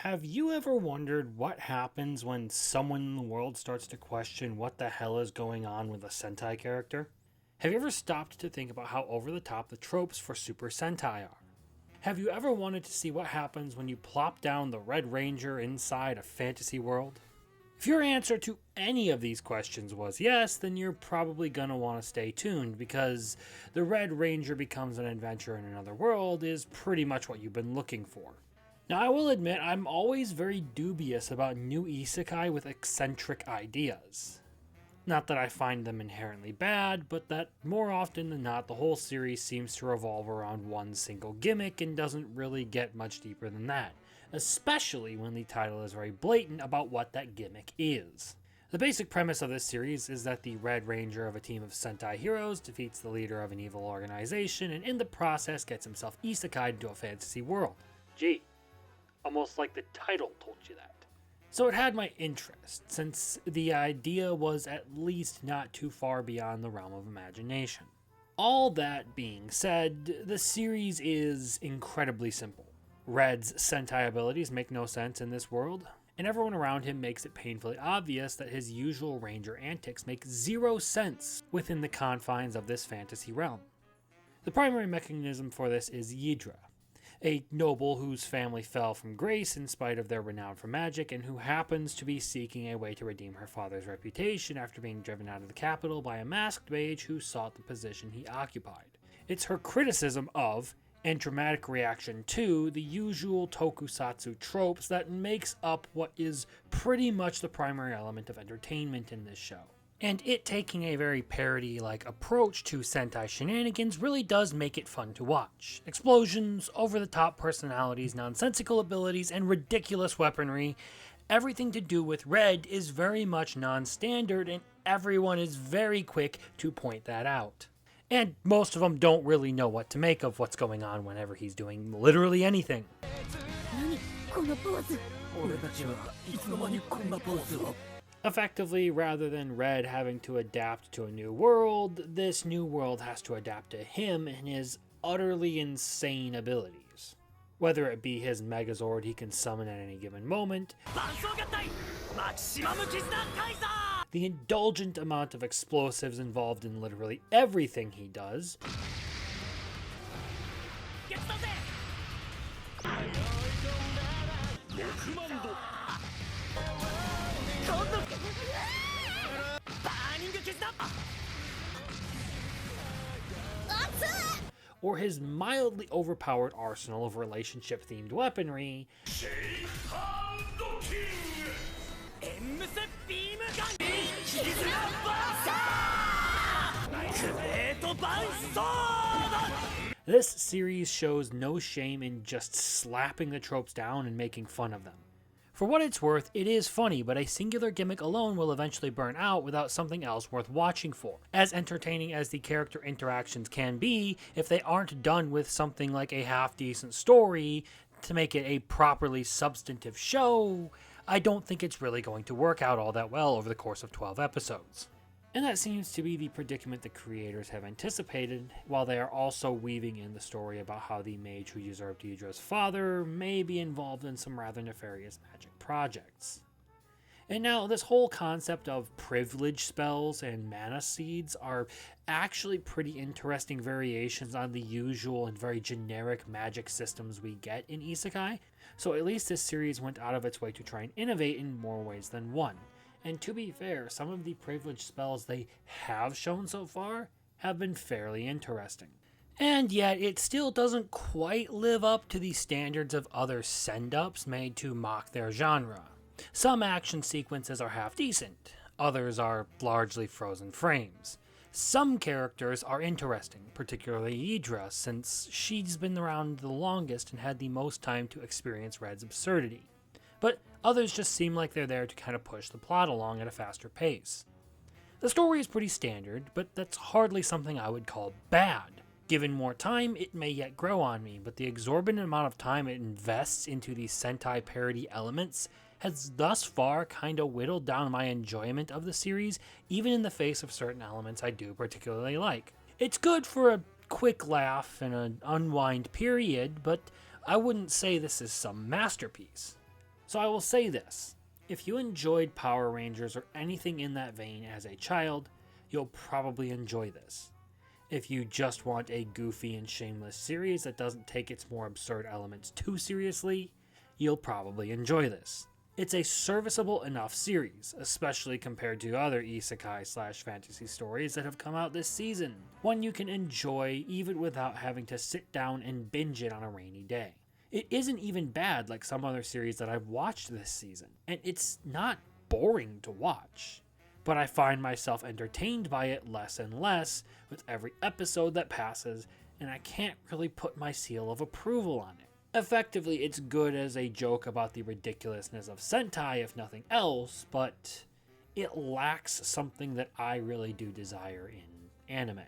Have you ever wondered what happens when someone in the world starts to question what the hell is going on with a Sentai character? Have you ever stopped to think about how over the top the tropes for Super Sentai are? Have you ever wanted to see what happens when you plop down the Red Ranger inside a fantasy world? If your answer to any of these questions was yes, then you're probably gonna want to stay tuned, because the Red Ranger becomes an adventure in another world is pretty much what you've been looking for. Now, I will admit, I'm always very dubious about new isekai with eccentric ideas. Not that I find them inherently bad, but that more often than not, the whole series seems to revolve around one single gimmick and doesn't really get much deeper than that, especially when the title is very blatant about what that gimmick is. The basic premise of this series is that the Red Ranger of a team of Sentai heroes defeats the leader of an evil organization and in the process gets himself isekai'd into a fantasy world. Gee. Almost like the title told you that. So it had my interest, since the idea was at least not too far beyond the realm of imagination. All that being said, the series is incredibly simple. Red's Sentai abilities make no sense in this world, and everyone around him makes it painfully obvious that his usual Ranger antics make zero sense within the confines of this fantasy realm. The primary mechanism for this is Ydra, a noble whose family fell from grace in spite of their renown for magic, and who happens to be seeking a way to redeem her father's reputation after being driven out of the capital by a masked mage who sought the position he occupied. It's her criticism of, and dramatic reaction to, the usual tokusatsu tropes that makes up what is pretty much the primary element of entertainment in this show. And it taking a very parody-like approach to Sentai shenanigans really does make it fun to watch. Explosions, over-the-top personalities, nonsensical abilities, and ridiculous weaponry. Everything to do with Red is very much non-standard, and everyone is very quick to point that out. And most of them don't really know what to make of what's going on whenever he's doing literally anything. Effectively, rather than Red having to adapt to a new world, this new world has to adapt to him and his utterly insane abilities. Whether it be his Megazord he can summon at any given moment, the indulgent amount of explosives involved in literally everything he does, or his mildly overpowered arsenal of relationship-themed weaponry, this series shows no shame in just slapping the tropes down and making fun of them. For what it's worth, it is funny, but a singular gimmick alone will eventually burn out without something else worth watching for. As entertaining as the character interactions can be, if they aren't done with something like a half-decent story to make it a properly substantive show, I don't think it's really going to work out all that well over the course of 12 episodes. And that seems to be the predicament the creators have anticipated, while they are also weaving in the story about how the mage who usurped Idra's father may be involved in some rather nefarious magic projects. And now, this whole concept of privilege spells and mana seeds are actually pretty interesting variations on the usual and very generic magic systems we get in Isekai, so at least this series went out of its way to try and innovate in more ways than one. And to be fair, some of the privileged spells they have shown so far have been fairly interesting. And yet, it still doesn't quite live up to the standards of other send-ups made to mock their genre. Some action sequences are half-decent, others are largely frozen frames. Some characters are interesting, particularly Ydra, since she's been around the longest and had the most time to experience Red's absurdity. But others just seem like they're there to kind of push the plot along at a faster pace. The story is pretty standard, but that's hardly something I would call bad. Given more time, it may yet grow on me, but the exorbitant amount of time it invests into these Sentai parody elements has thus far kinda whittled down my enjoyment of the series, even in the face of certain elements I do particularly like. It's good for a quick laugh and an unwind period, but I wouldn't say this is some masterpiece. So I will say this, if you enjoyed Power Rangers or anything in that vein as a child, you'll probably enjoy this. If you just want a goofy and shameless series that doesn't take its more absurd elements too seriously, you'll probably enjoy this. It's a serviceable enough series, especially compared to other isekai / fantasy stories that have come out this season. One you can enjoy even without having to sit down and binge it on a rainy day. It isn't even bad like some other series that I've watched this season, and it's not boring to watch. But I find myself entertained by it less and less with every episode that passes, and I can't really put my seal of approval on it. Effectively, it's good as a joke about the ridiculousness of Sentai, if nothing else, but it lacks something that I really do desire in anime.